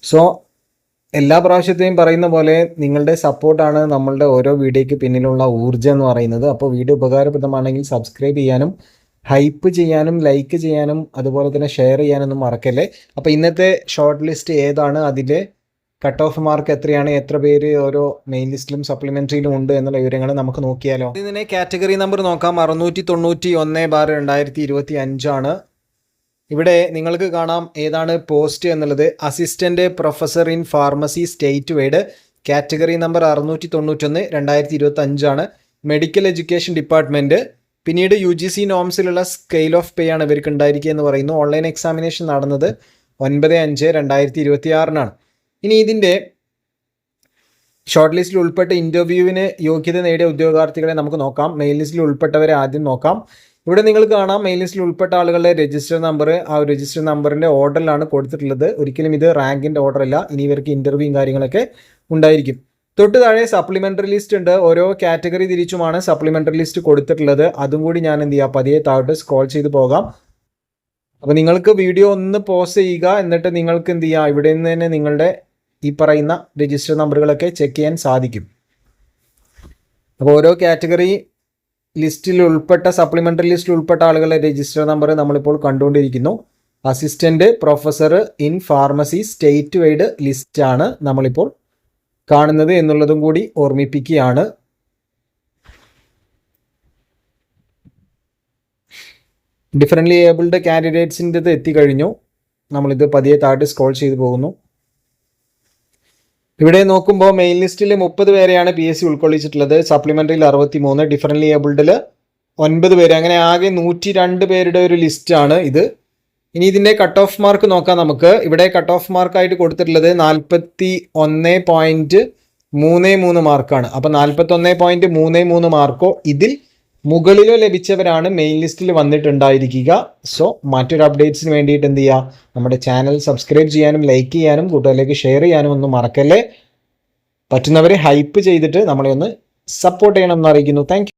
So എല്ലാ പ്രാവശ്യത്തെയും പറയുന്ന പോലെ നിങ്ങളുടെ സപ്പോർട്ടാണ് നമ്മളുടെ ഓരോ വീഡിയോയ്ക്ക് പിന്നിലുള്ള ഊർജ്ജം എന്ന് പറയുന്നത്. അപ്പോൾ വീഡിയോ ഉപകാരപ്രദമാണെങ്കിൽ സബ്സ്ക്രൈബ് ചെയ്യാനും ഹൈപ്പ് ചെയ്യാനും ലൈക്ക് ചെയ്യാനും അതുപോലെ തന്നെ ഷെയർ ചെയ്യാനൊന്നും മറക്കല്ലേ. അപ്പോൾ ഇന്നത്തെ ഷോർട്ട് ലിസ്റ്റ് ഏതാണ്, അതിൻ്റെ കട്ട് ഓഫ് മാർക്ക് എത്രയാണ്, എത്ര പേര് ഓരോ മെയിൻ ലിസ്റ്റിലും സപ്ലിമെൻ്ററിയിലും ഉണ്ട് എന്നുള്ള വിവരങ്ങൾ നമുക്ക് നോക്കിയാലോ. ഇതിനെ കാറ്റഗറി നമ്പർ നോക്കാം. 691/2025 ഇവിടെ നിങ്ങൾക്ക് കാണാം ഏതാണ് പോസ്റ്റ് എന്നുള്ളത്. Assistant professor in pharmacy state wide, category number 691/2025 medical education department. പിന്നീട് UGC നോംസിലുള്ള സ്കെയിൽ ഓഫ് പേ ആണ് ഇവർക്ക് ഉണ്ടായിരിക്കുക എന്ന് പറയുന്നു. ഓൺലൈൻ എക്സാമിനേഷൻ നടന്നത് 9/5/2026 ഇനി ഇതിൻ്റെ ഷോർട്ട് ലിസ്റ്റിൽ ഉൾപ്പെട്ട ഇൻ്റർവ്യൂവിന് യോഗ്യത നേടിയ ഉദ്യോഗാർത്ഥികളെ നമുക്ക് നോക്കാം. മെയിൻ ലിസ്റ്റിൽ ഉൾപ്പെട്ടവരെ ആദ്യം നോക്കാം. ഇവിടെ നിങ്ങൾക്ക് കാണാം മെയിൻ ലിസ്റ്റിൽ ഉൾപ്പെട്ട ആളുകളുടെ രജിസ്റ്റർ നമ്പർ. ആ രജിസ്റ്റർ നമ്പറിൻ്റെ ഓർഡറിലാണ് കൊടുത്തിട്ടുള്ളത്. ഒരിക്കലും ഇത് റാങ്കിൻ്റെ ഓർഡർ അല്ല. ഇനി ഇവർക്ക് ഇൻ്റർവ്യൂവും കാര്യങ്ങളൊക്കെ ഉണ്ടായിരിക്കും. തൊട്ട് താഴെ സപ്ലിമെൻ്ററി ലിസ്റ്റ് ഉണ്ട്. ഓരോ കാറ്റഗറി തിരിച്ചുമാണ് സപ്ലിമെൻ്ററി ലിസ്റ്റ് കൊടുത്തിട്ടുള്ളത്. അതും കൂടി ഞാൻ എന്ത് ചെയ്യാം, പതിയെ താഴോട്ട് സ്ക്രോൾ ചെയ്ത് പോകാം. അപ്പോൾ നിങ്ങൾക്ക് വീഡിയോ ഒന്ന് പോസ് ചെയ്യുക, എന്നിട്ട് നിങ്ങൾക്ക് എന്ത് ചെയ്യുക, ഇവിടെ നിന്ന് തന്നെ നിങ്ങളുടെ ഈ പറയുന്ന രജിസ്റ്റർ നമ്പറുകളൊക്കെ ചെക്ക് ചെയ്യാൻ സാധിക്കും. അപ്പോൾ ഓരോ കാറ്റഗറി ലിസ്റ്റിൽ ഉൾപ്പെട്ട സപ്ലിമെൻ്ററി ലിസ്റ്റിൽ ഉൾപ്പെട്ട ആളുകളുടെ രജിസ്റ്റർ നമ്പർ നമ്മളിപ്പോൾ കണ്ടുകൊണ്ടിരിക്കുന്നു. Assistant professor in pharmacy state wide ലിസ്റ്റാണ് നമ്മളിപ്പോൾ കാണുന്നത് എന്നുള്ളതും കൂടി ഓർമ്മിപ്പിക്കുകയാണ്. ഡിഫറൻ്റ്ലി ഏബിൾഡ് കാൻഡിഡേറ്റ്സിൻ്റെത് എത്തിക്കഴിഞ്ഞു. നമ്മളിത് പതിയെ താഴെ സ്ക്രോൾ ചെയ്ത് പോകുന്നു. ഇവിടെ നോക്കുമ്പോൾ മെയിൻ ലിസ്റ്റിൽ 30 പേരെയാണ് PSC ഉൾക്കൊള്ളിച്ചിട്ടുള്ളത്. സപ്ലിമെൻ്ററിയിൽ 63, ഡിഫറൻ്റ്ലി ഏബിൾഡിൽ 9 പേര്. അങ്ങനെ ആകെ 102 പേരുടെ ഒരു ലിസ്റ്റാണ് ഇത്. ഇനി ഇതിൻ്റെ കട്ട് ഓഫ് മാർക്ക് നോക്കാം നമുക്ക്. ഇവിടെ കട്ട് ഓഫ് മാർക്കായിട്ട് കൊടുത്തിട്ടുള്ളത് 41.33 മാർക്കാണ്. അപ്പോൾ 41.33 മാർക്കോ ഇതിൽ മുകളിലോ ലഭിച്ചവരാണ് മെയിൻ ലിസ്റ്റിൽ വന്നിട്ടുണ്ടായിരിക്കുക. സോ മറ്റൊരു അപ്ഡേറ്റ്സിന് വേണ്ടിയിട്ട് എന്ത് ചെയ്യുക, നമ്മുടെ ചാനൽ സബ്സ്ക്രൈബ് ചെയ്യാനും ലൈക്ക് ചെയ്യാനും കൂട്ടുകാരിലേക്ക് ഷെയർ ചെയ്യാനും ഒന്നും മറക്കല്ലേ. പറ്റുന്നവരെ ഹൈപ്പ് ചെയ്തിട്ട് നമ്മളെ ഒന്ന് സപ്പോർട്ട് ചെയ്യണം എന്ന് അറിയിക്കുന്നു. താങ്ക്